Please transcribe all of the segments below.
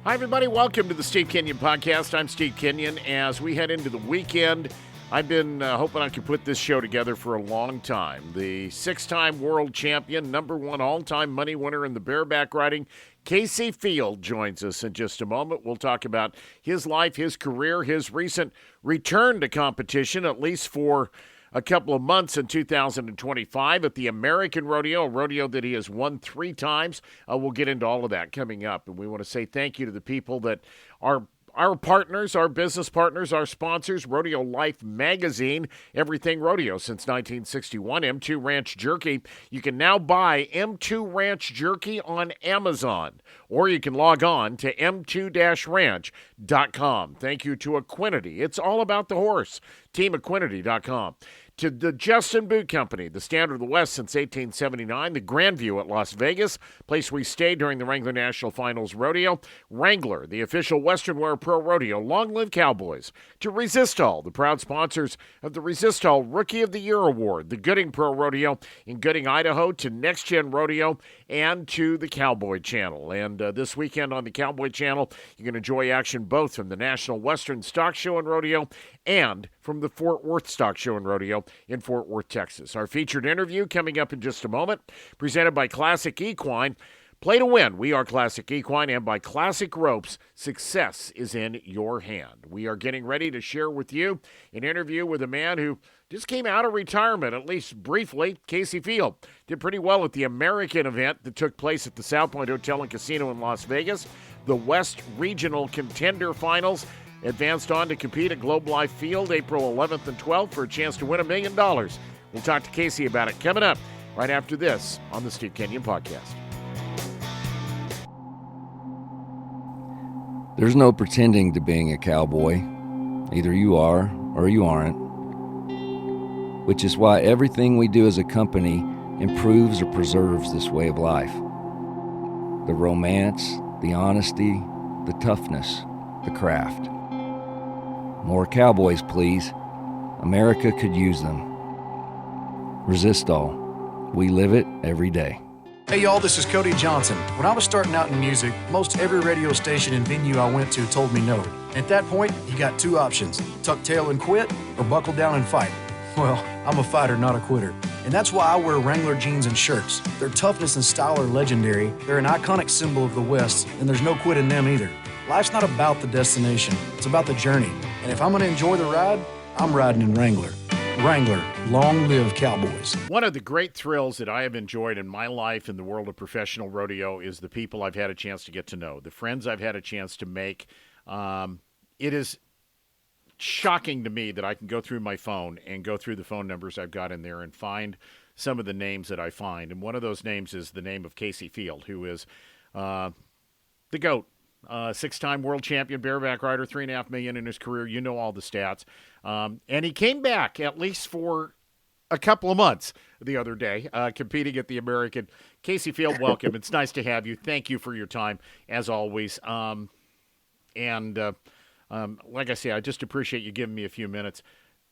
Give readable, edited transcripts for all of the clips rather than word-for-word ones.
Hi, everybody. Welcome to the Steve Kenyon Podcast. I'm Steve Kenyon. As we head into the weekend, I've been hoping I could put this show together for a long time. The six-time world champion, number one all-time money winner in the bareback riding, Kaycee Feild joins us in just a moment. We'll talk about his life, his career, his recent return to competition, at least for a couple of months in 2025 at the American Rodeo, a rodeo that he has won 3 times. We'll get into all of that coming up. And we want to say thank you to the people that are our partners, our business partners, our sponsors, Rodeo Life Magazine, everything rodeo since 1961. M2 Ranch Jerky. You can now buy M2 Ranch Jerky on Amazon, or you can log on to m2-ranch.com. Thank you to Equinity. It's all about the horse. TeamEquinity.com. To the Justin Boot Company, the Standard of the West since 1879, the Grandview at Las Vegas, place we stayed during the Wrangler National Finals Rodeo. Wrangler, the official Western Wear Pro Rodeo. Long live Cowboys. To Resistol, the proud sponsors of the Resistol Rookie of the Year Award, the Gooding Pro Rodeo in Gooding, Idaho, to Next Gen Rodeo, and to the Cowboy Channel. And this weekend on the Cowboy Channel, you can enjoy action both from the National Western Stock Show and Rodeo and from the Fort Worth Stock Show and Rodeo in Fort Worth, Texas. Our featured interview coming up in just a moment, presented by Classic Equine. Play to win. We are Classic Equine, and by Classic Ropes, success is in your hand. We are getting ready to share with you an interview with a man who just came out of retirement, at least briefly. Kaycee Feild did pretty well at the American event that took place at the South Point Hotel and Casino in Las Vegas. The West Regional Contender Finals. Advanced on to compete at Globe Life Field April 11th and 12th for a chance to win $1 million. We'll talk to Kaycee about it coming up right after this on the Steve Kenyon Podcast. There's no pretending to being a cowboy. Either you are or you aren't. Which is why everything we do as a company improves or preserves this way of life. The romance, the honesty, the toughness, the craft. More cowboys, please. America could use them. Resistol. We live it every day. Hey y'all, this is Cody Johnson. When I was starting out in music, most every radio station and venue I went to told me no. At that point, you got 2 options: tuck tail and quit, or buckle down and fight. Well, I'm a fighter, not a quitter. And that's why I wear Wrangler jeans and shirts. Their toughness and style are legendary. They're an iconic symbol of the West, and there's no quit in them either. Life's not about the destination, it's about the journey. And if I'm going to enjoy the ride, I'm riding in Wrangler. Wrangler, long live Cowboys. One of the great thrills that I have enjoyed in my life in the world of professional rodeo is the people I've had a chance to get to know, the friends I've had a chance to make. It is shocking to me that I can go through my phone and go through the phone numbers I've got in there and find some of the names that I find. And one of those names is the name of Kaycee Feild, who is the GOAT. 6-time world champion, bareback rider, $3.5 million in his career. You know all the stats. And he came back at least for a couple of months the other day, competing at the American. Kaycee Feild, welcome. It's nice to have you. Thank you for your time, as always. Like I say, I just appreciate you giving me a few minutes.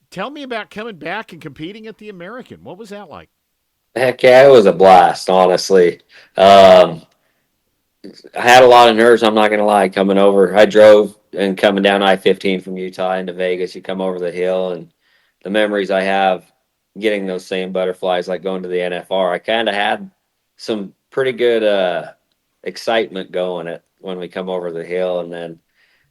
Tell me about coming back and competing at the American. What was that like? Heck yeah, it was a blast, honestly. I had a lot of nerves, I'm not going to lie, coming over. I drove and coming down I-15 from Utah into Vegas. You come over the hill, and the memories I have getting those same butterflies, like going to the NFR, I kind of had some pretty good excitement going at when we come over the hill, and then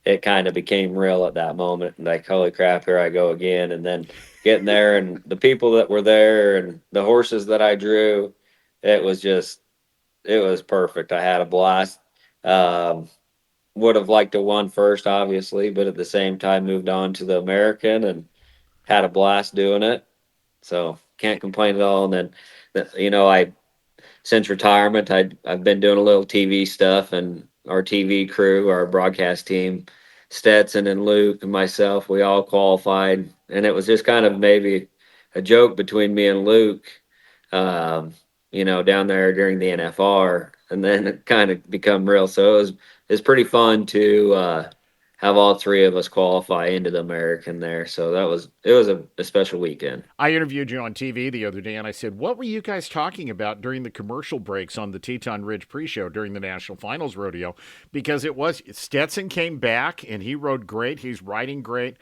it kind of became real at that moment. Like, holy crap, here I go again. And then getting there and the people that were there and the horses that I drew, it was perfect. I had a blast. Would have liked to won first, obviously, but at the same time moved on to the American and had a blast doing it. So can't complain at all. And then, I since retirement, I've been doing a little TV stuff, and our TV crew, our broadcast team, Stetson and Luke and myself, we all qualified, and it was just kind of maybe a joke between me and Luke, down there during the NFR, and then it kind of become real. So it was pretty fun to have all three of us qualify into the American there. So it was a special weekend. I interviewed you on TV the other day, and I said, what were you guys talking about during the commercial breaks on the Teton Ridge pre-show during the National Finals Rodeo? Because Stetson came back, and he rode great. He's riding great.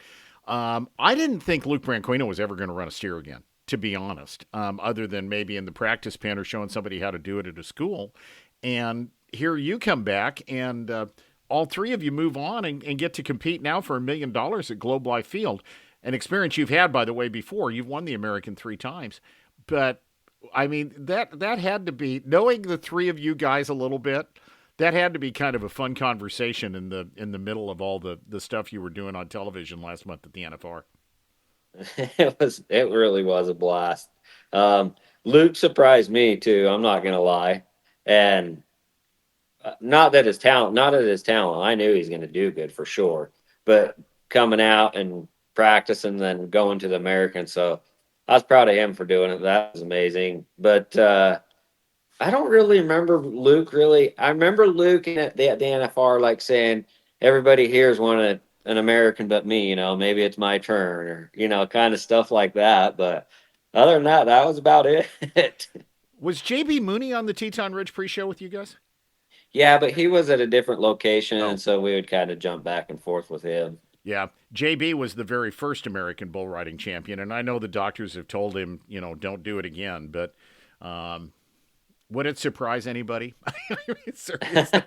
I didn't think Luke Branquinho was ever going to run a steer again, to be honest, other than maybe in the practice pen or showing somebody how to do it at a school. And here you come back, and all three of you move on and get to compete now for $1 million at Globe Life Field. An experience you've had, by the way, before. You've won the American 3 times. But, I mean, that had to be, knowing the three of you guys a little bit, that had to be kind of a fun conversation in the middle of all the stuff you were doing on television last month at the NFR. It really was a blast. Luke surprised me too, I'm not gonna lie. And not that his talent, I knew he's going to do good for sure, but coming out and practicing, then going to the American. So I was proud of him for doing it. That was amazing. But I don't really remember Luke I remember Luke at the NFR, like saying, everybody here is an American but me, maybe it's my turn, or, kind of stuff like that. But other than that, that was about it. Was JB Mooney on the Teton Ridge pre-show with you guys? Yeah, but he was at a different location, and so we would kind of jump back and forth with him. Yeah, JB was the very first American bull riding champion, and I know the doctors have told him, don't do it again, but would it surprise anybody? Seriously,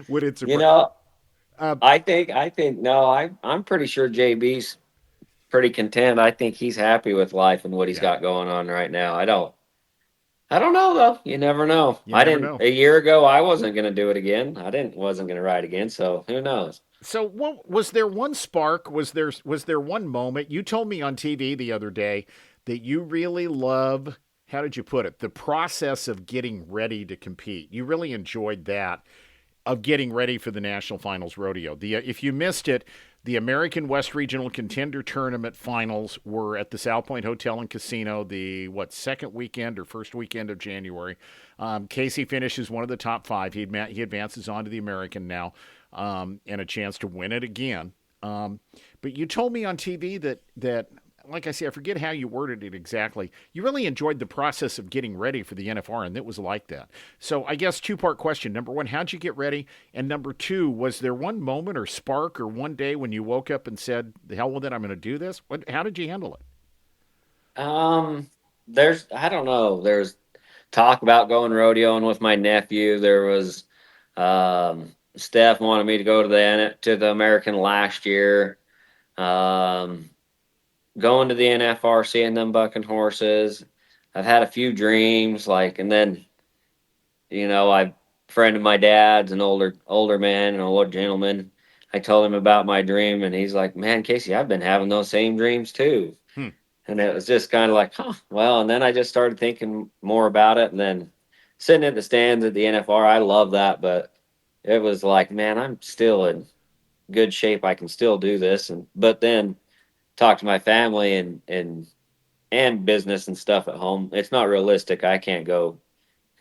would it surprise? I think no, I'm pretty sure JB's pretty content. I think he's happy with life and what he's got going on right now. I don't know though. You never know. A year ago, I wasn't going to do it again. Wasn't going to ride again. So who knows? So was there one spark? Was there one moment? You told me on TV the other day that you really love, how did you put it? The process of getting ready to compete. You really enjoyed that, of getting ready for the National Finals Rodeo. If you missed it, the American West Regional Contender Tournament finals were at the South Point Hotel and Casino the, second weekend or first weekend of January. Kaycee finishes one of the top 5. He advances on to the American now, and a chance to win it again. But you told me on TV that, like I say, I forget how you worded it exactly. You really enjoyed the process of getting ready for the NFR, and it was like that. So I guess 2-part question. Number 1, how'd you get ready? And number 2, was there one moment or spark or one day when you woke up and said, the hell with it, I'm going to do this? How did you handle it? I don't know. There's talk about going rodeoing with my nephew. There was, Steph wanted me to go to the American last year. Going to the NFR, seeing them bucking horses. I've had a few dreams, and then, a friend of my dad's, an older man, an older gentleman. I told him about my dream, and he's like, man, Kaycee, I've been having those same dreams too. And it was just kind of like, well, and then I just started thinking more about it, and then sitting in the stands at the NFR, I love that, but it was like, man, I'm still in good shape. I can still do this. But then talk to my family and business and stuff at home. It's not realistic. I can't go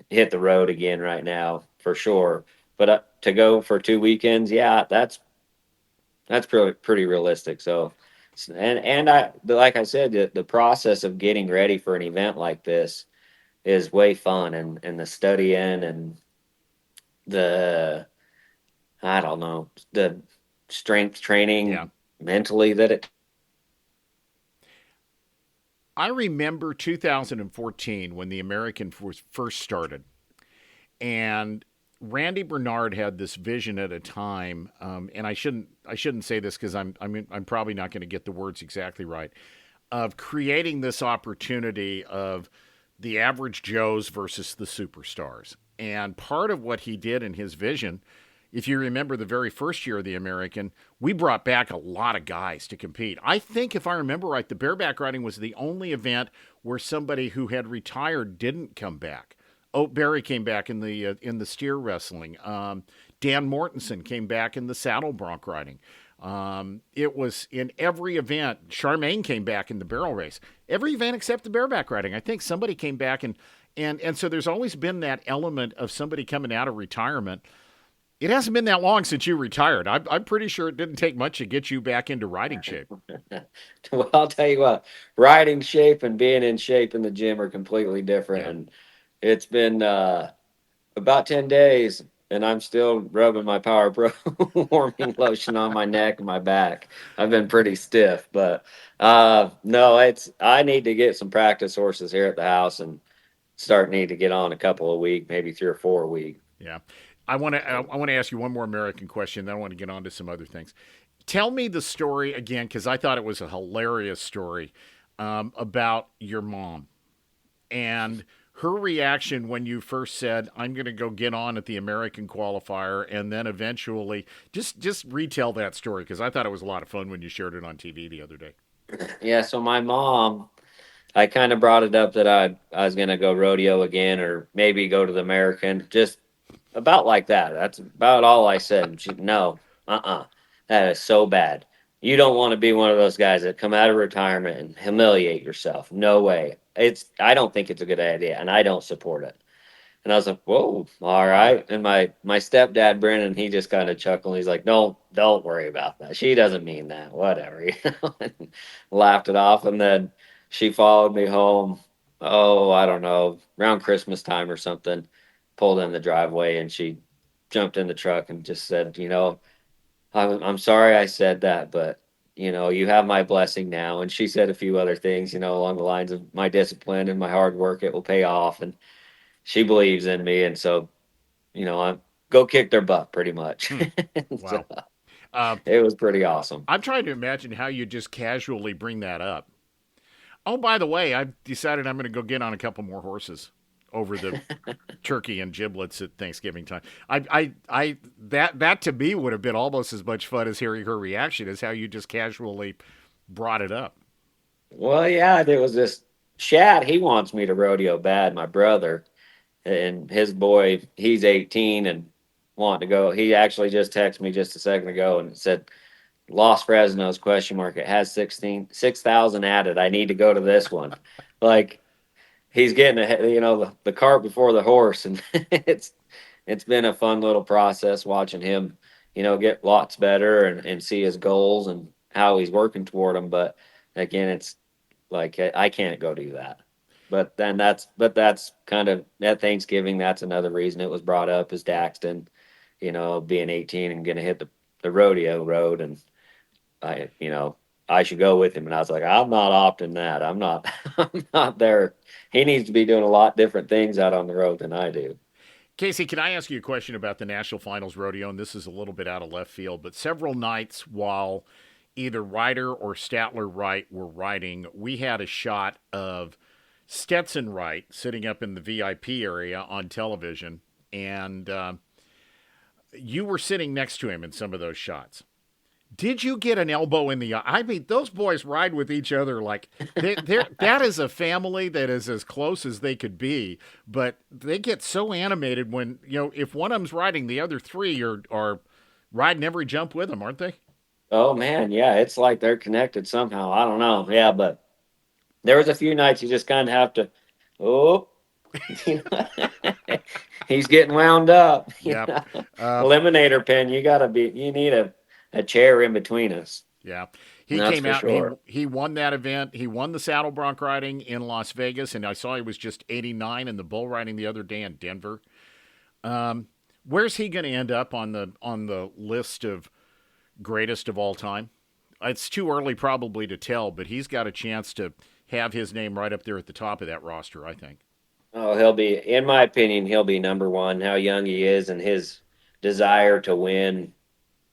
hit the road again right now for sure. But to go for 2 weekends, yeah, that's pretty realistic. So, and like I said, the process of getting ready for an event like this is way fun, and the studying and the, I don't know, the strength training mentally that it. I remember 2014 when the American first started, and Randy Bernard had this vision at a time, and I shouldn't say this because I'm probably not going to get the words exactly right, of creating this opportunity of the average Joes versus the superstars. And part of what he did in his vision, if you remember the very first year of the American, we brought back a lot of guys to compete. I think, if I remember right, the bareback riding was the only event where somebody who had retired didn't come back. Oat Berry came back in the steer wrestling. Dan Mortensen came back in the saddle bronc riding. It was in every event. Charmaine came back in the barrel race. Every event except the bareback riding. I think somebody came back, and so there's always been that element of somebody coming out of retirement. It hasn't been that long since you retired. I'm pretty sure it didn't take much to get you back into riding shape. Well, I'll tell you what, riding shape and being in shape in the gym are completely different. Yeah. And it's been about 10 days, and I'm still rubbing my Power Pro warming lotion on my neck and my back. I've been pretty stiff, but no, I need to get some practice horses here at the house and need to get on a couple a week, maybe 3 or 4 a week. Yeah. I want to ask you one more American question, then I want to get on to some other things. Tell me the story again, because I thought it was a hilarious story about your mom and her reaction when you first said, "I'm going to go get on at the American qualifier," and then eventually just retell that story, because I thought it was a lot of fun when you shared it on TV the other day. Yeah, so my mom, I kind of brought it up that I was going to go rodeo again or maybe go to the American, just about like that. That's about all I said. She, no, that is so bad. You don't want to be one of those guys that come out of retirement and humiliate yourself. No way. I don't think it's a good idea, and I don't support it. And I was like, whoa, all right. And my stepdad, Brennan, he just kind of chuckled. He's like, don't worry about that. She doesn't mean that. Whatever. And laughed it off. And then she followed me home. Oh, I don't know, around Christmas time or something. Pulled in the driveway and she jumped in the truck and just said, I'm sorry I said that, but you have my blessing now. And she said a few other things, along the lines of my discipline and my hard work, it will pay off. And she believes in me, and so I go kick their butt pretty much. So, Wow. Uh, it was pretty awesome. I'm trying to imagine how you just casually bring that up. Oh, by the way, I've decided I'm going to go get on a couple more horses over the turkey and giblets at Thanksgiving time. That to me would have been almost as much fun as hearing her reaction as how you just casually brought it up. Well, yeah, there was this Shad. He wants me to rodeo bad. My brother and his boy, he's 18 and wanting to go. He actually just texted me just a second ago and said, "Los Fresno's question mark. It has 6,000 added. I need to go to this one." Like he's getting ahead, the cart before the horse, and it's been a fun little process watching him, get lots better and see his goals and how he's working toward them. But again, it's like I can't go do that. But that's kind of at Thanksgiving. That's another reason it was brought up is Daxton, being 18 and going to hit the rodeo road, and I should go with him. And I was like, I'm not opting that. I'm not, I'm not there. He needs to be doing a lot different things out on the road than I do. Kaycee, can I ask you a question about the National Finals Rodeo? And this is a little bit out of left field, but several nights while either Ryder or Statler Wright were riding, we had a shot of Stetson Wright sitting up in the VIP area on television, and you were sitting next to him in some of those shots. Did you get an elbow in the eye? I mean, those boys ride with each other like that is a family that is as close as they could be. But they get so animated when, if one of them's riding, the other three are riding every jump with them, aren't they? Oh man, yeah, it's like they're connected somehow. I don't know. Yeah, but there was a few nights you just kind of have to, oh, he's getting wound up. Yeah. Eliminator pin. You need a chair in between us. Yeah. He That's came for out sure. and he won that event. He won the saddle bronc riding in Las Vegas, and I saw he was just 89 in the bull riding the other day in Denver. Where's he going to end up on the list of greatest of all time? It's too early probably to tell, but he's got a chance to have his name right up there at the top of that roster, I think. Oh, in my opinion, he'll be number one. How young he is and his desire to win,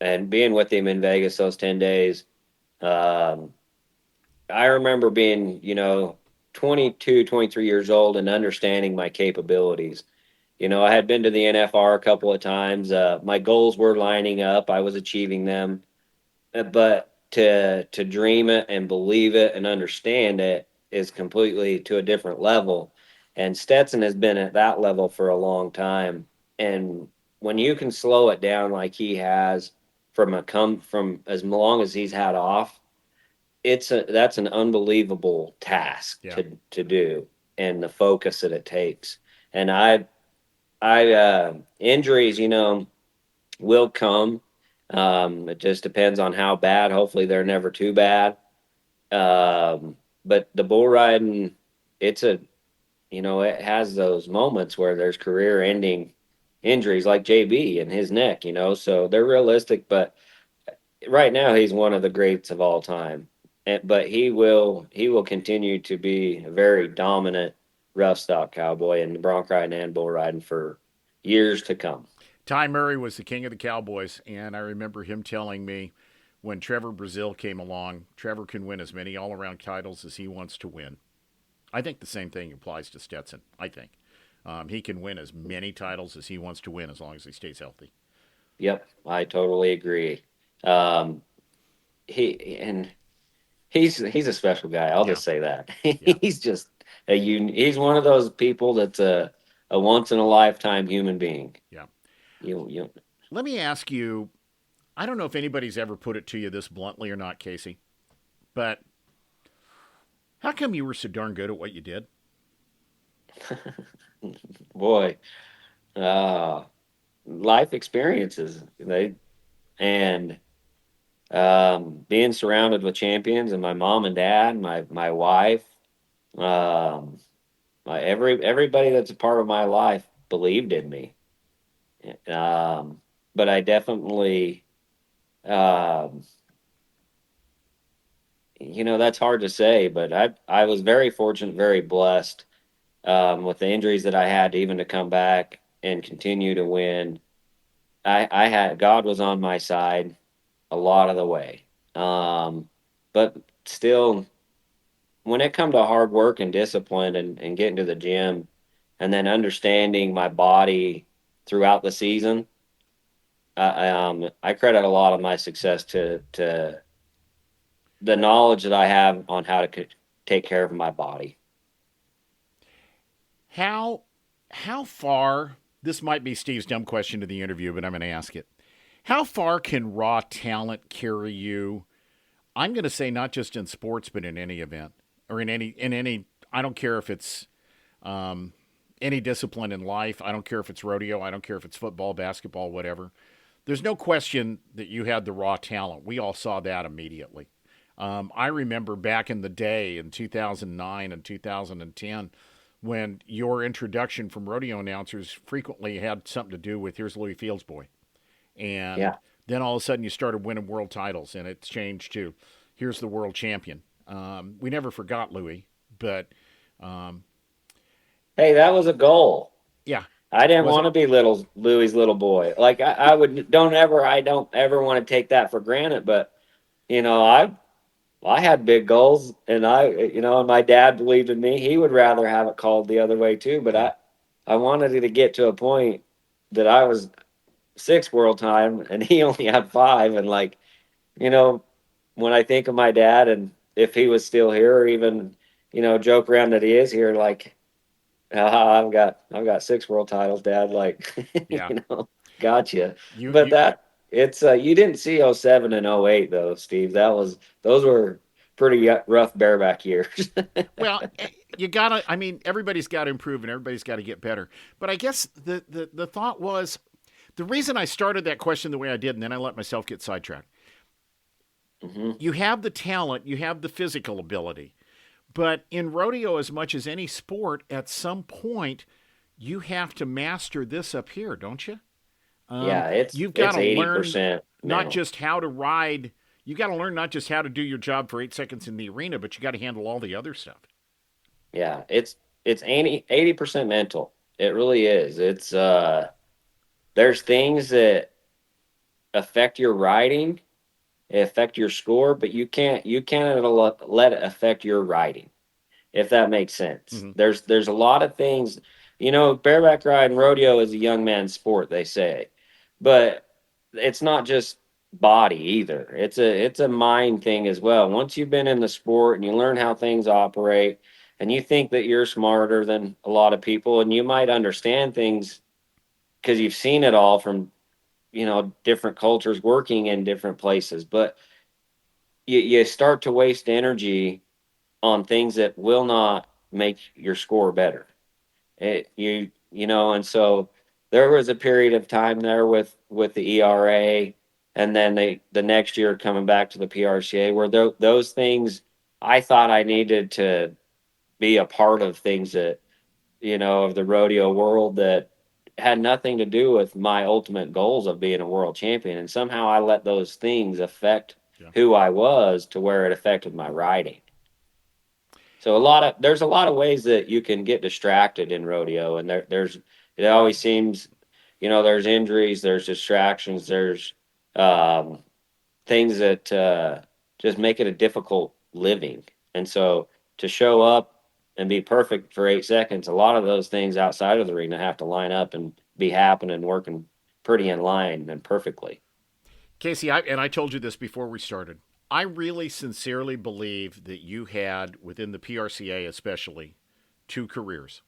and being with him in Vegas those 10 days. Um, I remember being, 22, 23 years old and understanding my capabilities. I had been to the NFR a couple of times. My goals were lining up. I was achieving them. But to dream it and believe it and understand it is completely to a different level. And Stetson has been at that level for a long time. And when you can slow it down like he has from as long as he's had off, that's an unbelievable task Yeah. to do, and the focus that it takes. And I injuries, will come. It just depends on how bad. Hopefully, they're never too bad. But the bull riding, it's a, it has those moments where there's career ending injuries like JB and his neck, so they're realistic. But right now, he's one of the greats of all time. But he will continue to be a very dominant rough stock cowboy in bronc riding and bull riding for years to come. Ty Murray was the king of the Cowboys, and I remember him telling me when Trevor Brazil came along, Trevor can win as many all around titles as he wants to win. I think the same thing applies to Stetson. I think he can win as many titles as he wants to win as long as he stays healthy. Yep, I totally agree. Um, and he's a special guy. I'll Yeah, just say that. yeah. He's just he's one of those people that's a once in a lifetime human being. Yeah. You Let me ask you, I don't know if anybody's ever put it to you this bluntly or not, Kaycee, but how come you were so darn good at what you did? boy, uh, life experiences and being surrounded with champions and my mom and dad, my wife, um, everybody that's a part of my life believed in me. But I definitely, um, that's hard to say. But I was very fortunate, very blessed with the injuries that I had, even to come back and continue to win. I had God was on my side a lot of the way. But still, when it come to hard work and discipline and getting to the gym and then understanding my body throughout the season, I credit a lot of my success to the knowledge that I have on how to take care of my body. How how far, this might be Steve's dumb question to the interview, but I'm going to ask it. How far can raw talent carry you? I'm going to say not just in sports, but in any event or in any. I don't care if it's any discipline in life. I don't care if it's rodeo. I don't care if it's football, basketball, whatever. There's no question that you had the raw talent. We all saw that immediately. I remember back in the day in 2009 and 2010 when your introduction from rodeo announcers frequently had something to do with here's Louis Fields' boy. And Yeah. then all of a sudden you started winning world titles and it's changed to here's the world champion. We never forgot Louis, but um, Hey, that was a goal. yeah, I didn't was want it? to be little Louie's little boy. Like I don't ever want to take that for granted. But you know, I had big goals, and and my dad believed in me. He would rather have it called the other way too. But Yeah. I wanted it to get to a point that I was six world time, and he only had five. And like, you know, when I think of my dad, and if he was still here, or even joke around that he is here, like, I've got six world titles, Dad. Like, Yeah. gotcha. You, But you, that it's you didn't see '07 and '08 though, Steve. Those were pretty rough bareback years. well, you gotta, I mean, everybody's got to improve and everybody's got to get better. But I guess the thought was the reason I started that question the way I did, and then I let myself get sidetracked. Hmm. You have the talent, you have the physical ability. But in rodeo, as much as any sport, at some point, you have to master this up here, don't you? Yeah, it's You've got it's to eighty learn percent not mental. just how to ride. You got to learn not just how to do your job for 8 seconds in the arena, but you got to handle all the other stuff. Yeah, it's 80% mental. It really is. It's there's things that affect your riding, affect your score, but you can't let it affect your riding, if that makes sense. Mm-hmm. There's a lot of things, bareback ride and rodeo is a young man's sport, they say. But it's not just body either. It's a mind thing as well. Once you've been in the sport and you learn how things operate and you think that you're smarter than a lot of people and you might understand things because you've seen it all from, different cultures working in different places, but you start to waste energy on things that will not make your score better. And so there was a period of time there with the ERA, and then the next year coming back to the PRCA, where those things I thought I needed to be a part of things that, of the rodeo world that had nothing to do with my ultimate goals of being a world champion. And somehow I let those things affect Yeah. who I was to where it affected my riding. So there's a lot of ways that you can get distracted in rodeo, and it always seems, there's injuries, there's distractions, there's um, things that just make it a difficult living. And so to show up and be perfect for 8 seconds, a lot of those things outside of the arena have to line up and be happening, working pretty in line and perfectly. Kaycee, I told you this before we started. I really sincerely believe that you had, within the PRCA especially, two careers.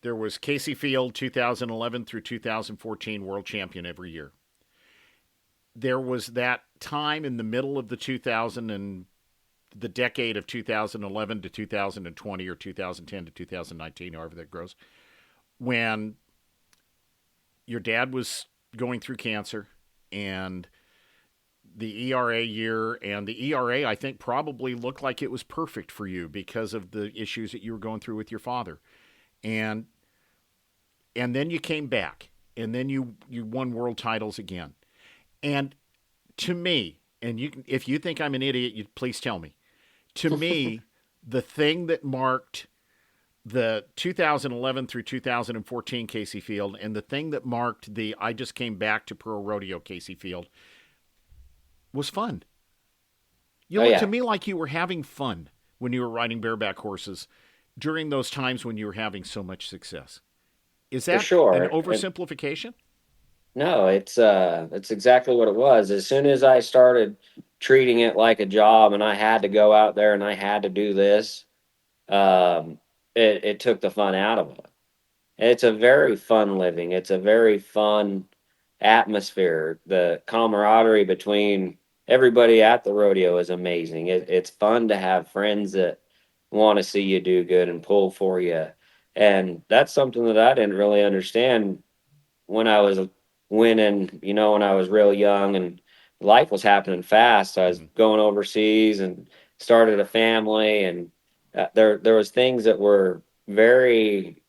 There was Kaycee Feild, 2011 through 2014 world champion every year. There was that time in the middle of the 2000 and the decade of 2011 to 2020 or 2010 to 2019, however that grows, when your dad was going through cancer and the ERA year, and the ERA, I think, probably looked like it was perfect for you because of the issues that you were going through with your father. And then you came back, and then you won world titles again. And to me, and if you think I'm an idiot, you please tell me. To me, the thing that marked the 2011 through 2014 Kaycee Feild, and the thing that marked the I just came back to pro rodeo Kaycee Feild, was fun. You Oh looked yeah, to me like you were having fun when you were riding bareback horses during those times when you were having so much success. Is for that an sure. oversimplification? No, it's exactly what it was. As soon as I started treating it like a job and I had to go out there and I had to do this, um, it took the fun out of it. It's a very fun living. It's a very fun atmosphere. The camaraderie between everybody at the rodeo is amazing. It's fun to have friends that want to see you do good and pull for you. And that's something that I didn't really understand when I was winning, when I was real young and life was happening fast. I was Mm-hmm. going overseas and started a family, and there was things that were very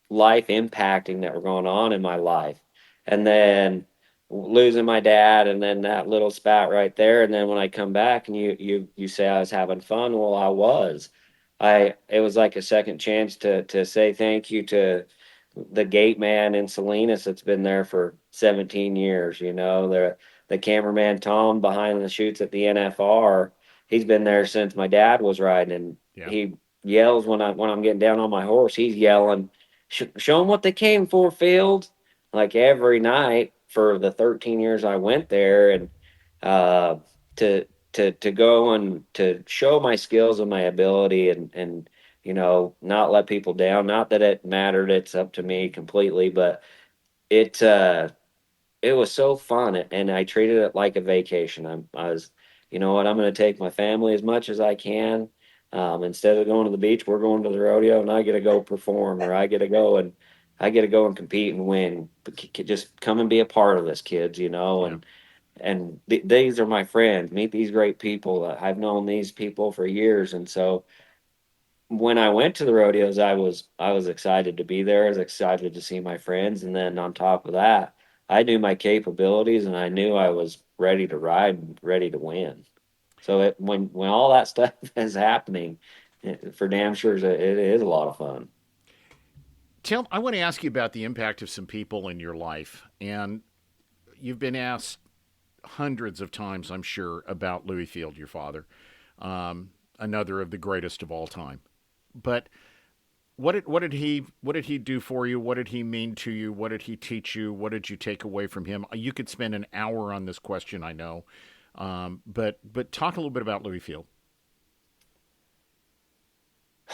life impacting that were going on in my life. And then losing my dad, and then that little spat right there, and then when I come back and you say I was having fun, well, I was. I It was like a second chance to say thank you to the gate man in Salinas that's been there for 17 years. The cameraman Tom behind the shoots at the NFR. He's been there since my dad was riding, and Yeah. he yells when I'm getting down on my horse. He's yelling, show them what they came for, Field. Like every night for the 13 years I went there, and uh, to to go and to show my skills and my ability, and not let people down. Not that it mattered; it's up to me completely. But it it was so fun, and I treated it like a vacation. I was, you know what, I'm going to take my family as much as I can. Instead of going to the beach, we're going to the rodeo, and I get to go perform, or I get to go and compete and win. Just come and be a part of this, kids. Yeah. And these are my friends. Meet these great people. I've known these people for years, and so when I went to the rodeos, I was excited to be there. I was excited to see my friends, and then on top of that, I knew my capabilities, and I knew I was ready to ride and ready to win. So when all that stuff is happening, for damn sure, it is a lot of fun. I want to ask you about the impact of some people in your life. And you've been asked hundreds of times, I'm sure, about Louis Field, your father, another of the greatest of all time. But what did he do for you? What did he mean to you? What did he teach you? What did you take away from him? You could spend an hour on this question, I know, but talk a little bit about Louis Field.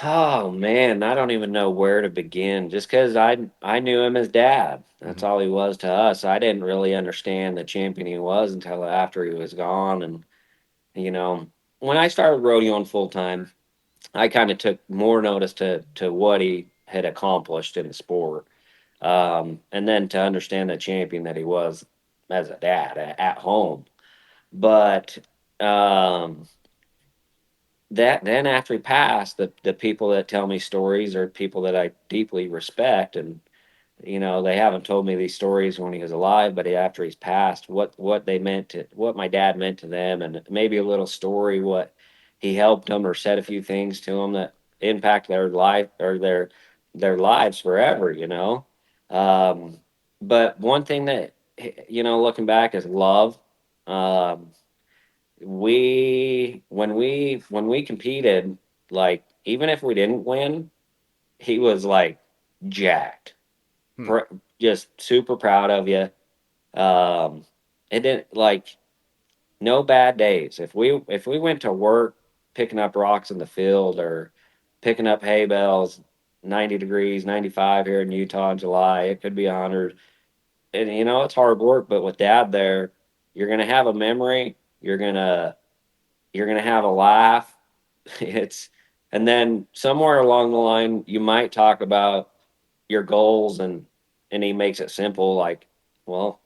Oh man, I don't even know where to begin. Just because I knew him as dad. That's Mm-hmm. all he was to us. I didn't really understand the champion he was until after he was gone. And you know, when I started rodeoing full time, I kind of took more notice to what he had accomplished in the sport. And then to understand the champion that he was as a dad at home. But um, that then after he passed, the people that tell me stories are people that I deeply respect, and they haven't told me these stories when he was alive, but after he's passed, what my dad meant to them, and maybe a little story, what he helped them or said a few things to them that impact their life or their lives forever. Um, but one thing that looking back is love. Um, when we competed, like even if we didn't win, he was like jacked, Hmm. pr- just super proud of you. It didn't like no bad days. If we went to work picking up rocks in the field or picking up hay bales, 90 degrees, 95 here in Utah in July, it could be 100. And it's hard work, but with dad there, you're gonna have a memory. You're gonna have a laugh. It's and then somewhere along the line, you might talk about your goals, and he makes it simple, like, well,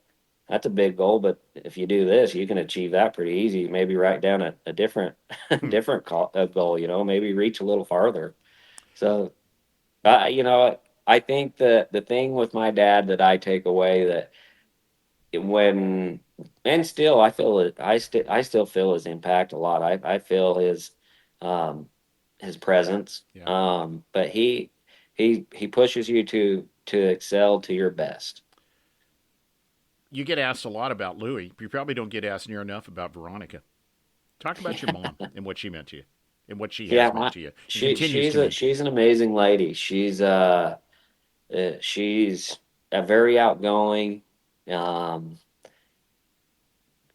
that's a big goal, but if you do this, you can achieve that pretty easy. Maybe write down a different Hmm. different goal. Maybe reach a little farther. So, I think the thing with my dad that I take away that when and still I feel it, I still feel his impact a lot. I feel um his presence. Yeah. But he pushes you to excel to your best. You get asked a lot about Louie. You probably don't get asked near enough about Veronica. Talk about your mom and what she meant to you, and what she Yeah, has meant to you, and she continues she's to a mean to you. she's an amazing lady. She's a very outgoing. Um,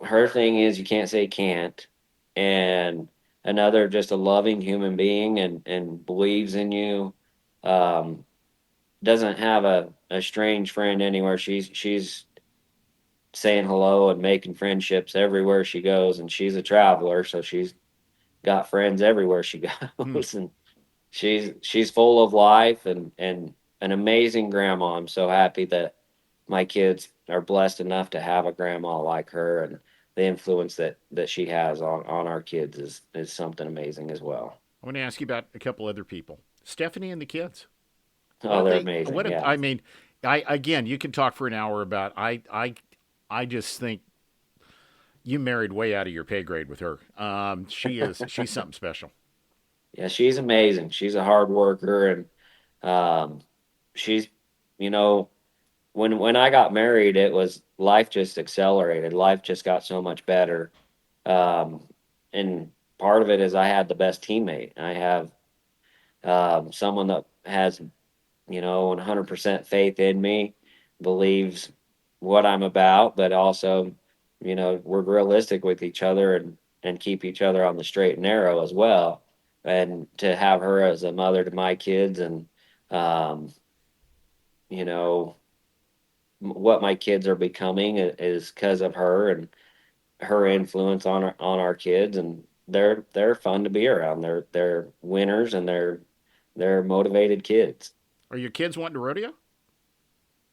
her thing is you can't say can't, and another just a loving human being and believes in you. Um, doesn't have a strange friend anywhere. She's saying hello and making friendships everywhere she goes, and she's a traveler, so she's got friends everywhere she Hmm. goes, and she's full of life and an amazing grandma. I'm so happy that my kids are blessed enough to have a grandma like her, and the influence that she has on our kids is something amazing as well. I want to ask you about a couple other people. Stephanie and the kids. What Oh, have they're they? amazing. Yeah. I mean, I again, you can talk for an hour about. I just think you married way out of your pay grade with her. She's something special. Yeah, she's amazing. She's a hard worker, and um she's you know when I got married, it was life just accelerated. Life just got so much better. And part of it is I had the best teammate. I have someone that has 100% faith in me, believes what I'm about, but also we're realistic with each other and keep each other on the straight and narrow as well. And to have her as a mother to my kids, and um, you know what my kids are becoming is because of her and her influence on our kids, and they're fun to be around. They're winners, and they're motivated kids. Are your kids wanting to rodeo?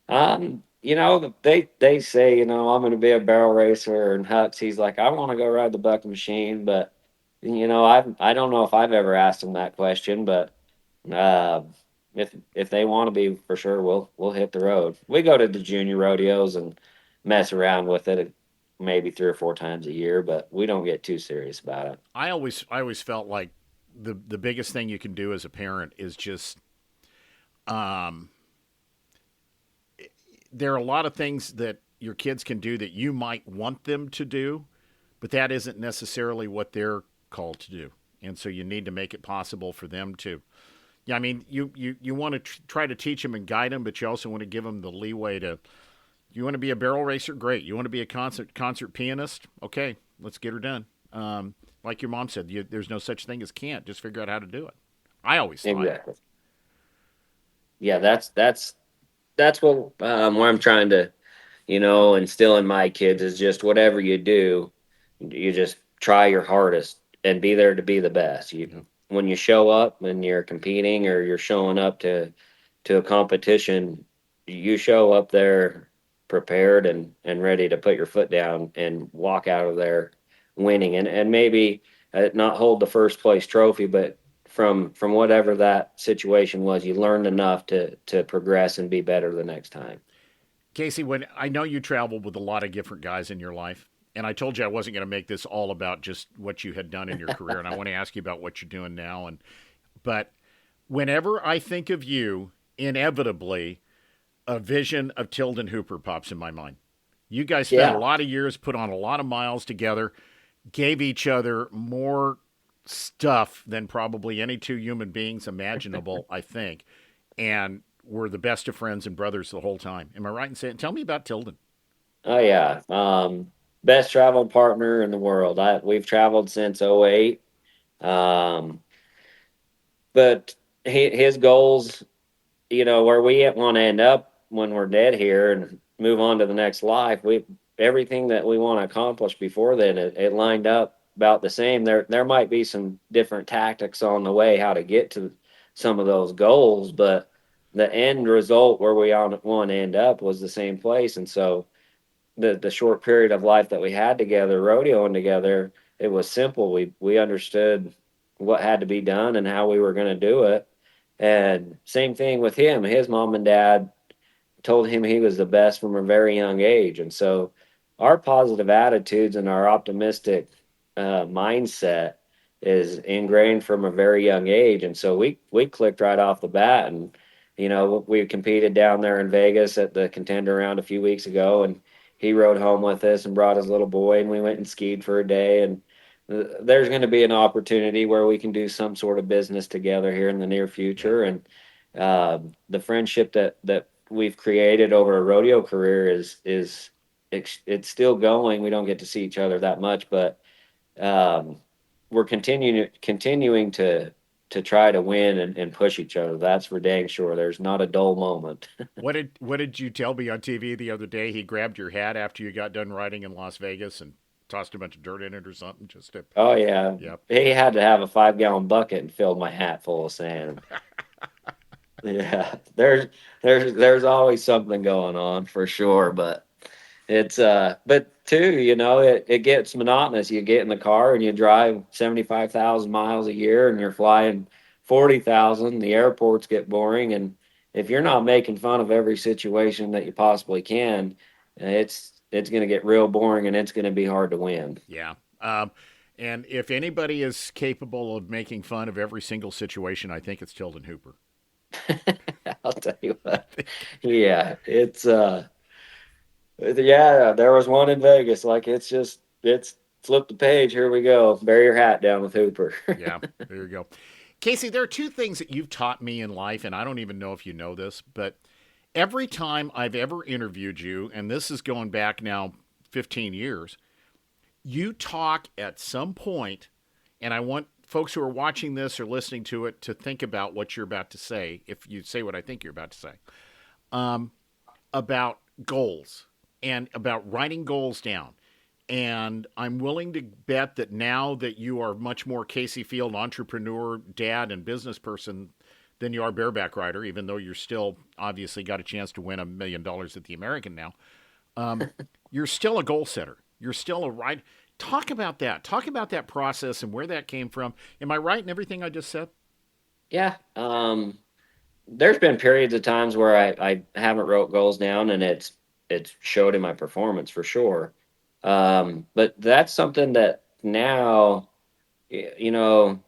They say, I'm going to be a barrel racer, and Hux, he's like, I want to go ride the bucking machine, but I don't know if I've ever asked him that question, but uh, if they want to be, for sure, we'll hit the road. We go to the junior rodeos and mess around with it maybe 3 or 4 times a year, but we don't get too serious about it. I always felt like the biggest thing you can do as a parent is just um, there are a lot of things that your kids can do that you might want them to do, but that isn't necessarily what they're called to do. And so you need to make it possible for them to. Yeah, I mean, you want to try to teach them and guide them, but you also want to give them the leeway to. You want to be a barrel racer? Great. You want to be a concert pianist? Okay, let's get her done. Like your mom said, there's no such thing as can't. Just figure out how to do it. I always thought. Exactly. Yeah, that's what I'm trying to instill in my kids is just whatever you do, you just try your hardest and be there to be the best. Yeah. When you show up and you're competing or you're showing up to a competition, you show up there prepared and ready to put your foot down and walk out of there winning, and maybe not hold the first place trophy, but from whatever that situation was, you learned enough to progress and be better the next time. Kaycee, when I know you traveled with a lot of different guys in your life, and I told you I wasn't going to make this all about just what you had done in your career, and I want to ask you about what you're doing now. But whenever I think of you, inevitably a vision of Tilden Hooper pops in my mind. You guys spent a Yeah. lot of years, put on a lot of miles together, gave each other more stuff than probably any two human beings imaginable, I think, and were the best of friends and brothers the whole time. Am I right in saying? Tell me about Tilden. Oh yeah. Best travel partner in the world. We've traveled since '08. Um, but his goals, where we want to end up when we're dead here and move on to the next life, we everything that we want to accomplish before then, it lined up about the same. There might be some different tactics on the way how to get to some of those goals, but the end result where we want to end up was the same place. And so the short period of life that we had together, rodeoing together, it was simple. We understood what had to be done and how we were going to do it. And same thing with him. His mom and dad told him he was the best from a very young age. And so our positive attitudes and our optimistic mindset is ingrained from a very young age. And so we clicked right off the bat. And, we competed down there in Vegas at the Contender Round a few weeks ago. And he rode home with us and brought his little boy. And we went and skied for a day. And there's going to be an opportunity where we can do some sort of business together here in the near Yeah. future. And the friendship that we've created over a rodeo career is it's still going. We don't get to see each other that much, but um, we're continuing to try to win and push each other. That's for dang sure. There's not a dull moment. What did you tell me on TV the other day? He grabbed your hat after you got done riding in Las Vegas and tossed a bunch of dirt in it or something. Just to, Oh yeah, yep. he had to have a 5 gallon bucket and filled my hat full of sand. Yeah, there's always something going on for sure, but but too, it gets monotonous. You get in the car and you drive 75,000 miles a year and you're flying 40,000. The airports get boring, and if you're not making fun of every situation that you possibly can, it's going to get real boring and it's going to be hard to win. Yeah. And if anybody is capable of making fun of every single situation, I think it's Tilden Hooper. I'll tell you what. Yeah, yeah, there was one in Vegas. Like it's flip the page. Here we go. Bury your hat down with Hooper. Yeah, there you go. Kaycee, there are two things that you've taught me in life, and I don't even know if you know this, but every time I've ever interviewed you, and this is going back now 15 years, you talk at some point, and I want folks who are watching this or listening to it to think about what you're about to say, if you say what I think you're about to say, um, about goals and about writing goals down. And I'm willing to bet that now that you are much more Kaycee Feild entrepreneur, dad, and business person than you are bareback rider, even though you're still obviously got a chance to win $1 million at the American now. You're still a goal setter. You're still a right. Talk about that. Talk about that process and where that came from. Am I right in everything I just said? Yeah. There's been periods of times where I haven't wrote goals down, and it's showed in my performance for sure. But that's something that now, you know,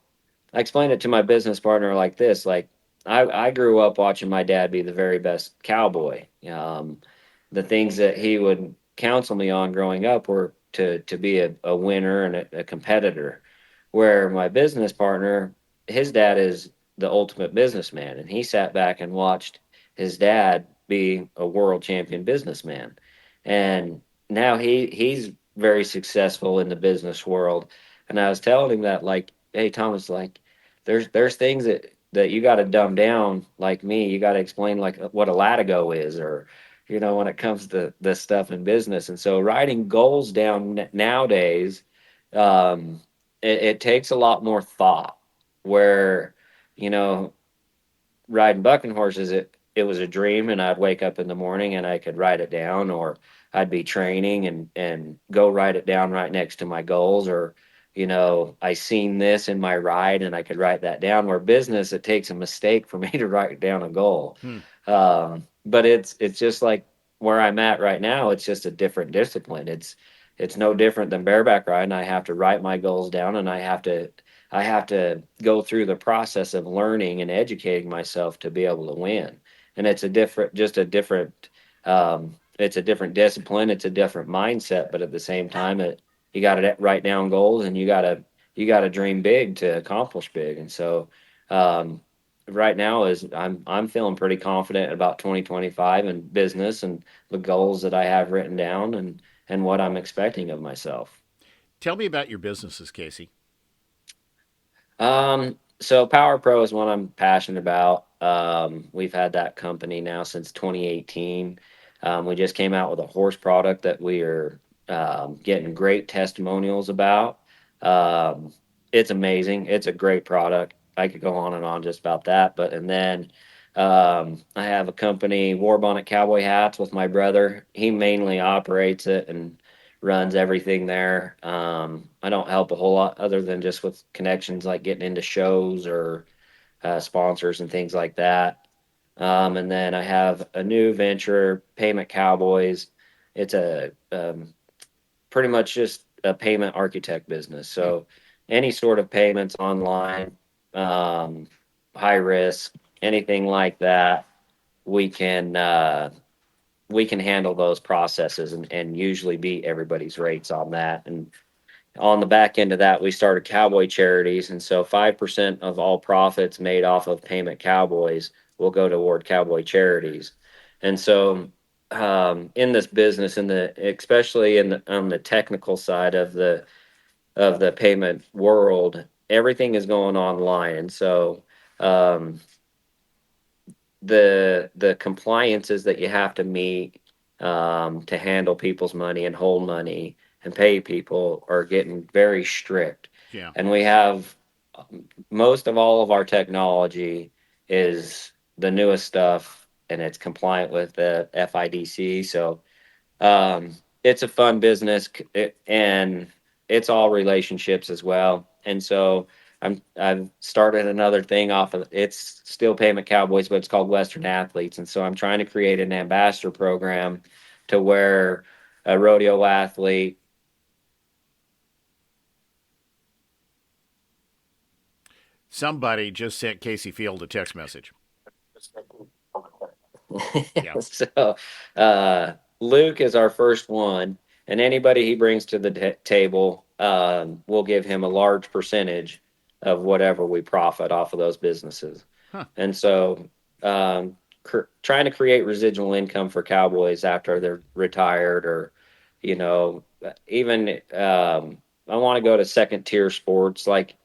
I explained it to my business partner like this. Like I grew up watching my dad be the very best cowboy. The things that he would counsel me on growing up were to be a winner and a competitor. Where my business partner, his dad is the ultimate businessman, and he sat back and watched his dad be a world champion businessman. And now he's very successful in the business world. And I was telling him that, like, hey Thomas, like there's things that you got to dumb down. Like me, you got to explain like what a latigo is, or when it comes to this stuff in business. And so writing goals down nowadays, it takes a lot more thought. Where you know riding bucking horses, it was a dream, and I'd wake up in the morning and I could write it down, or I'd be training and go write it down right next to my goals, or I seen this in my ride and I could write that down. Where business, it takes a mistake for me to write down a goal. Hmm. But it's just like where I'm at right now. It's just a different discipline. It's no different than bareback riding. I have to write my goals down, and I have to go through the process of learning and educating myself to be able to win. And it's it's a different discipline. It's a different mindset, but at the same time, you got to write down goals, and you got to dream big to accomplish big. And so, right now is I'm feeling pretty confident about 2025 and business and the goals that I have written down, and what I'm expecting of myself. Tell me about your businesses, Kaycee. So Power Pro is one I'm passionate about. We've had that company now since 2018. We just came out with a horse product that we are getting great testimonials about. Um, it's amazing. It's a great product. I could go on and on just about that. But and then I have a company, War Bonnet Cowboy Hats, with my brother. He mainly operates it and runs everything there. I don't help a whole lot other than just with connections, like getting into shows or sponsors and things like that. And then I have a new venture, Payment Cowboys. It's a pretty much just a payment architect business. So any sort of payments online, um, high risk, anything like that, we can we can handle those processes, and usually beat everybody's rates on that. And on the back end of that, we started Cowboy Charities, and so 5% of all profits made off of Payment Cowboys will go toward Cowboy Charities. And so, in this business, especially on the technical side of the payment world, everything is going online, and so um, the compliances that you have to meet to handle people's money and hold money and pay people are getting very strict. Yeah. And we have most of all of our technology is the newest stuff, and it's compliant with the FIDC. So it's a fun business, and it's all relationships as well. And so I've started another thing off of, it's still Payment Cowboys, but it's called Western Athletes. And so I'm trying to create an ambassador program to where a rodeo athlete. Somebody just sent Kaycee Feild a text message. Yeah. So Luke is our first one, and anybody he brings to the table, we'll give him a large percentage of whatever we profit off of those businesses. Huh. And so, trying to create residual income for cowboys after they're retired, or even I want to go to second tier sports like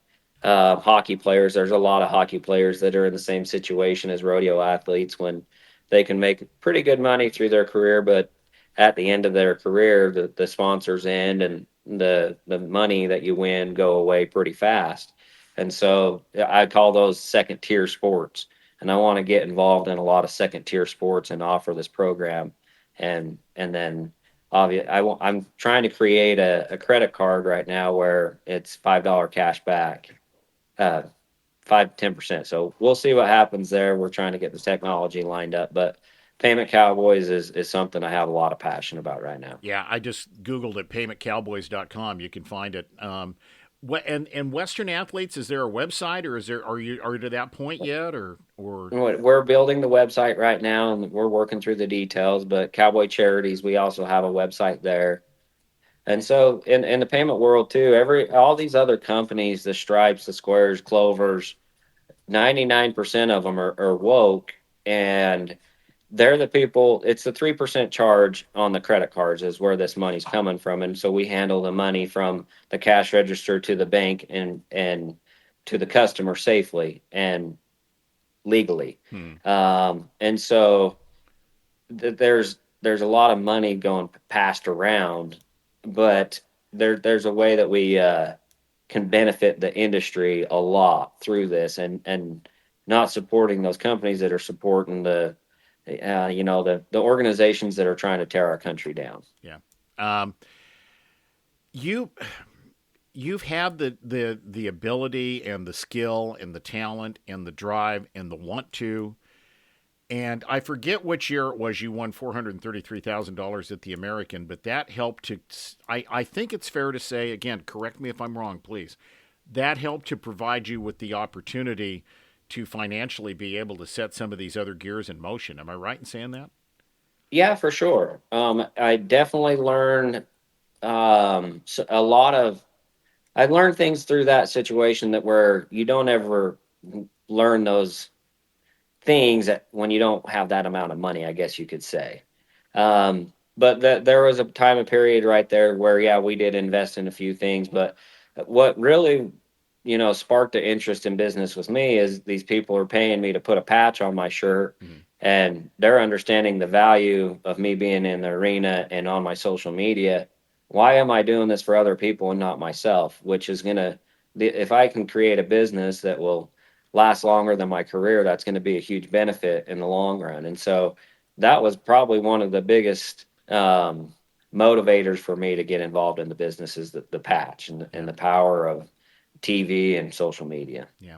hockey players. There's a lot of hockey players that are in the same situation as rodeo athletes, when they can make pretty good money through their career, but at the end of their career, the sponsors end, and the money that you win go away pretty fast. And so I call those second tier sports. And I want to get involved in a lot of second tier sports and offer this program. And then obviously I'm trying to create a credit card right now where it's $5 cash back, 5 to 10%. So we'll see what happens there. We're trying to get the technology lined up, but Payment Cowboys is something I have a lot of passion about right now. Yeah, I just Googled it, paymentcowboys.com. You can find it. And Western Athletes, is there a website, or are you to that point yet, or? We're building the website right now, and we're working through the details, but Cowboy Charities, we also have a website there. And so in the payment world too, all these other companies, the Stripes, the Squares, Clovers, 99% of them are woke, and they're the people. It's the 3% charge on the credit cards is where this money's coming from. And so we handle the money from the cash register to the bank and to the customer safely and legally. And so there's a lot of money going passed around, but there's a way that we can benefit the industry a lot through this, and not supporting those companies that are supporting the the organizations that are trying to tear our country down. Yeah. Um, you you've had the ability and the skill and the talent and the drive and the want to. And I forget which year it was you won $433,000 at the American, but that helped to. I think it's fair to say, again, correct me if I'm wrong, please. That helped to provide you with the opportunity to financially be able to set some of these other gears in motion. Am I right in saying that? Yeah, for sure. I definitely learned a lot of. I learned things through that situation that where you don't ever learn those things that when you don't have that amount of money, I guess you could say. But there was a time and period right there where, yeah, we did invest in a few things. But what really, sparked the interest in business with me is these people are paying me to put a patch on my shirt, and they're understanding the value of me being in the arena and on my social media. Why am I doing this for other people and not myself? Which is if I can create a business that will last longer than my career, that's going to be a huge benefit in the long run. And so that was probably one of the biggest motivators for me to get involved in the business is the patch and the power of TV and social media. Yeah.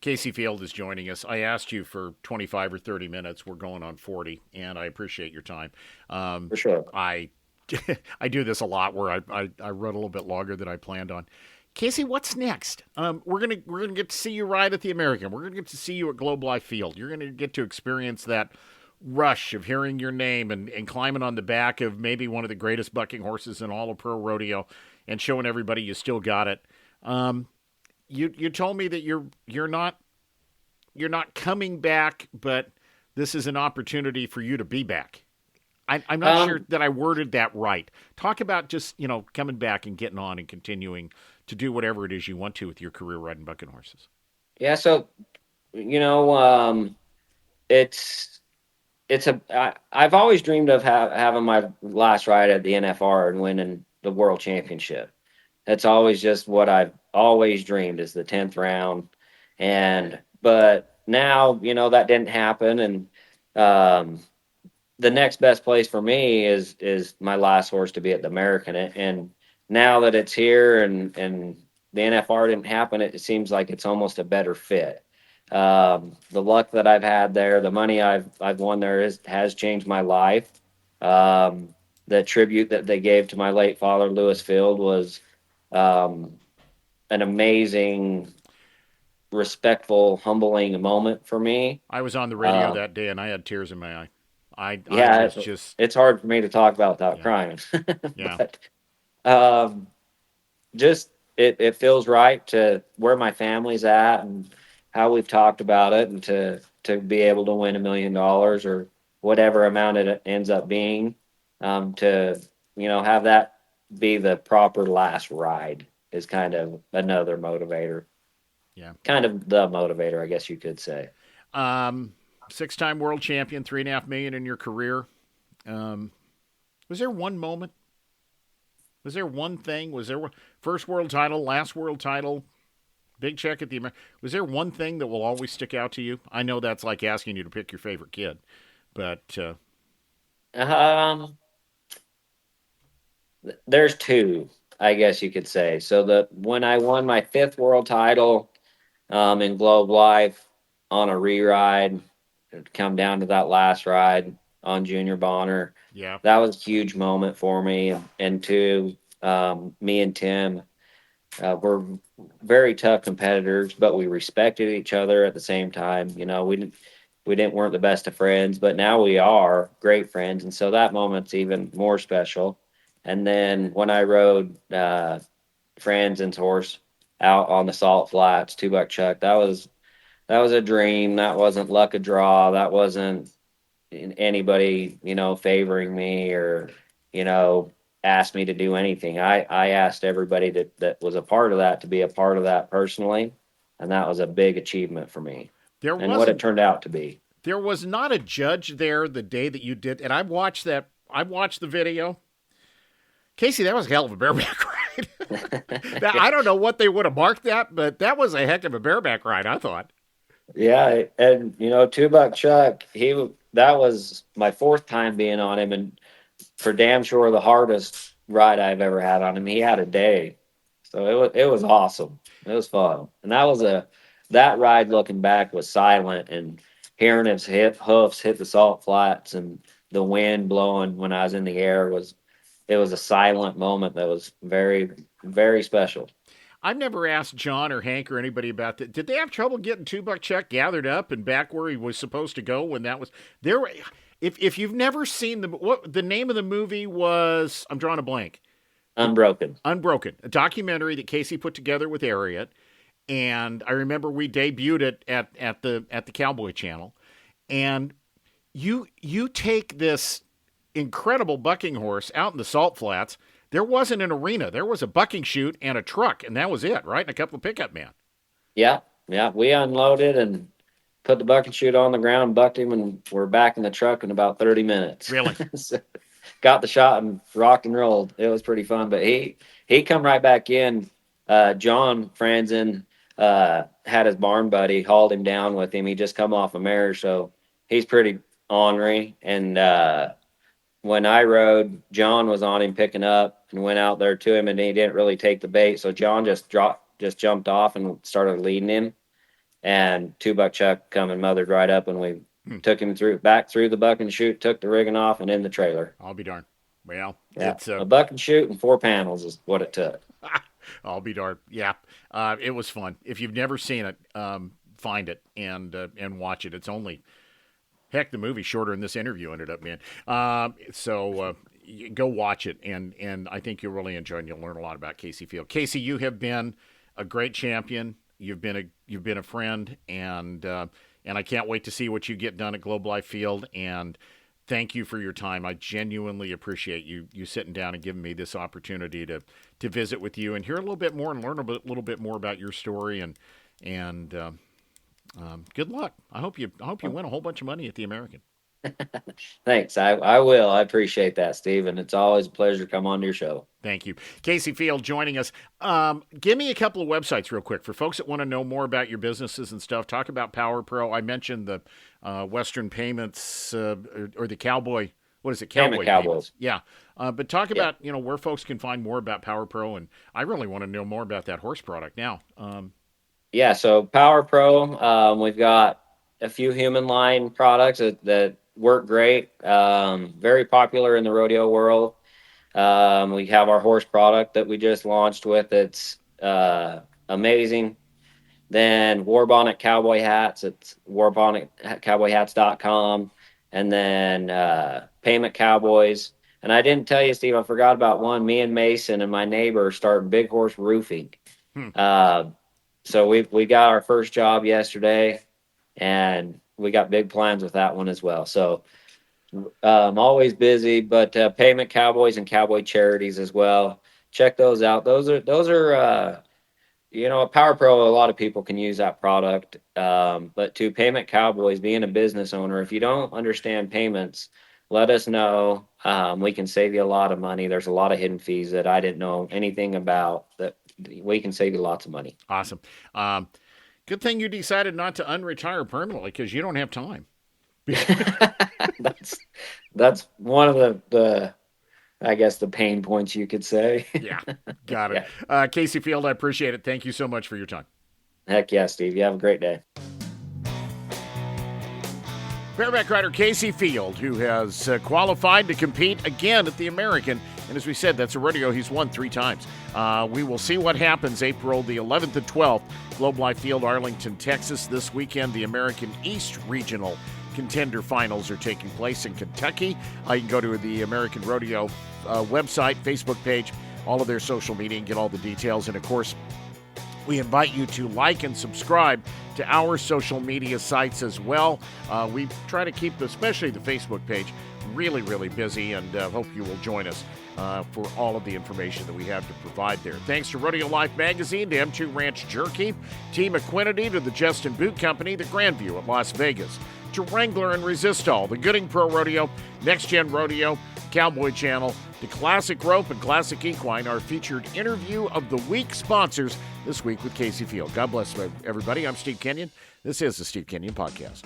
Kaycee Feild is joining us. I asked you for 25 or 30 minutes. We're going on 40, and I appreciate your time. For sure. I do this a lot where I run a little bit longer than I planned on. Kaycee, what's next? We're gonna get to see you ride at the American. We're gonna get to see you at Globe Life Field. You're gonna get to experience that rush of hearing your name and climbing on the back of maybe one of the greatest bucking horses in all of pro rodeo, and showing everybody you still got it. You told me that you're not coming back, but this is an opportunity for you to be back. I'm not sure that I worded that right. Talk about just coming back and getting on and continuing to do whatever it is you want to with your career riding bucking horses. Yeah, so I've always dreamed of having my last ride at the NFR and winning the world championship. That's always just what I've always dreamed is the 10th round. But now, that didn't happen. And the next best place for me is my last horse to be at the American. And now that it's here and the NFR didn't happen, it seems like it's almost a better fit. The luck that I've had there, the money I've won there has changed my life. The tribute that they gave to my late father, Lewis Field, was an amazing, respectful, humbling moment for me. I was on the radio that day and I had tears in my eye. It's hard for me to talk about without crying. Yeah. But it feels right to where my family's at and how we've talked about it, and to be able to win $1 million or whatever amount it ends up being, to have that be the proper last ride is kind of another motivator. Yeah, kind of the motivator, I guess you could say. 6-time world champion, $3.5 million in your career. Was there one moment? Was there one thing? Was there first world title, last world title, big check at the American? Was there one thing that will always stick out to you? I know that's like asking you to pick your favorite kid, but there's two, I guess you could say. So when I won my 5th world title in Globe Life on a re-ride, come down to that last ride on Junior Bonner. Yeah, that was a huge moment for me. And two, me and Tim were very tough competitors, but we respected each other at the same time. We weren't the best of friends, but now we are great friends. And so that moment's even more special. And then when I rode Franzen's horse out on the Salt Flats, 2-buck chuck, that was a dream. That wasn't luck of draw. That wasn't anybody, favoring me or, asked me to do anything. I asked everybody that was a part of that to be a part of that personally. And that was a big achievement for me. And what it turned out to be. There was not a judge there the day that you did. And I watched the video. Kaycee, that was a hell of a bareback ride. I don't know what they would have marked that, but that was a heck of a bareback ride, I thought. Yeah, and 2-buck Chuck, that was my 4th time being on him, and for damn sure the hardest ride I've ever had on him. He had a day, so it was awesome. It was fun, and that ride looking back was silent, and hearing his hoofs hit the salt flats and the wind blowing when I was in the air was a silent moment that was very, very special. I've never asked John or Hank or anybody about that. Did they have trouble getting Two Buck Chuck gathered up and back where he was supposed to go when that was there? If you've never seen what the name of the movie was, I'm drawing a blank. Unbroken, a documentary that Kaycee put together with Ariat, and I remember we debuted it at the Cowboy Channel, and you take this incredible bucking horse out in the salt flats. There wasn't an arena. There was a bucking chute and a truck, and that was it, right? And a couple of pickup men. Yeah. We unloaded and put the bucking chute on the ground, bucked him, and we're back in the truck in about 30 minutes. Really? So, got the shot and rocked and rolled. It was pretty fun. But he come right back in. John Franzen had his barn buddy, hauled him down with him. He just come off a mare, so he's pretty ornery. And when I rode, John was on him picking up and went out there to him, and he didn't really take the bait. So John just jumped off and started leading him. And Two Buck Chuck come and mothered right up, and we took him back through the buck and chute, took the rigging off, and in the trailer. I'll be darned. Well, yeah. It's a buck and chute and 4 panels is what it took. I'll be darned. Yeah, it was fun. If you've never seen it, find it and watch it. It's only. Heck, the movie's shorter than this interview ended up being. So go watch it, and I think you'll really enjoy it, and you'll learn a lot about Kaycee Feild. Kaycee, you have been a great champion. You've been a friend, and I can't wait to see what you get done at Globe Life Field. And thank you for your time. I genuinely appreciate you sitting down and giving me this opportunity to visit with you and hear a little bit more and learn a little bit more about your story and. Good luck. I hope you win a whole bunch of money at the American. Thanks. I will. I appreciate that, Steve, and it's always a pleasure to come on to your show. Thank you. Kaycee Feild joining us. Give me a couple of websites real quick for folks that want to know more about your businesses and stuff. Talk about Power Pro. I mentioned the Western Payments or the Cowboy. What is it? Cowboys. Payments. Yeah. But talk about where folks can find more about Power Pro, and I really want to know more about that horse product now. Yeah, so Power Pro, we've got a few human line products that work great, very popular in the rodeo world. We have our horse product that we just launched with. It's amazing. Then War Bonnet Cowboy Hats, it's warbonnetcowboyhats.com. And then Payment Cowboys. And I didn't tell you, Steve, I forgot about one. Me and Mason and my neighbor started Big Horse Roofing. So we got our first job yesterday, and we got big plans with that one as well. So I'm always busy, but Payment Cowboys and Cowboy Charities as well. Check those out. Those are Power Pro, a lot of people can use that product. But to Payment Cowboys, being a business owner, if you don't understand payments, let us know. We can save you a lot of money. There's a lot of hidden fees that I didn't know anything about that we can save you lots of money. Awesome. Good thing you decided not to unretire permanently because you don't have time. That's one of the I guess the pain points you could say. Yeah, got it. Yeah. Kaycee Feild, I appreciate it. Thank you so much for your time. Heck yeah, Steve. You have a great day. Bareback rider Kaycee Feild, who has qualified to compete again at the American. And as we said, that's a rodeo he's won 3 times. We will see what happens April the 11th and 12th. Globe Life Field, Arlington, Texas. This weekend, the American East Regional Contender Finals are taking place in Kentucky. You can go to the American Rodeo website, Facebook page, all of their social media, and get all the details. And, of course, we invite you to like and subscribe to our social media sites as well. We try to keep, especially the Facebook page, really, really busy, and hope you will join us for all of the information that we have to provide there. Thanks to Rodeo Life Magazine, to M2 Ranch Jerky, Team Equinity, to the Justin Boot Company, the Grandview at Las Vegas, to Wrangler and Resistol, the Gooding Pro Rodeo, Next Gen Rodeo, Cowboy Channel, the Classic Rope and Classic Equine, our featured interview of the week sponsors this week with Kaycee Feild. God bless everybody. I'm Steve Kenyon. This is the Steve Kenyon Podcast.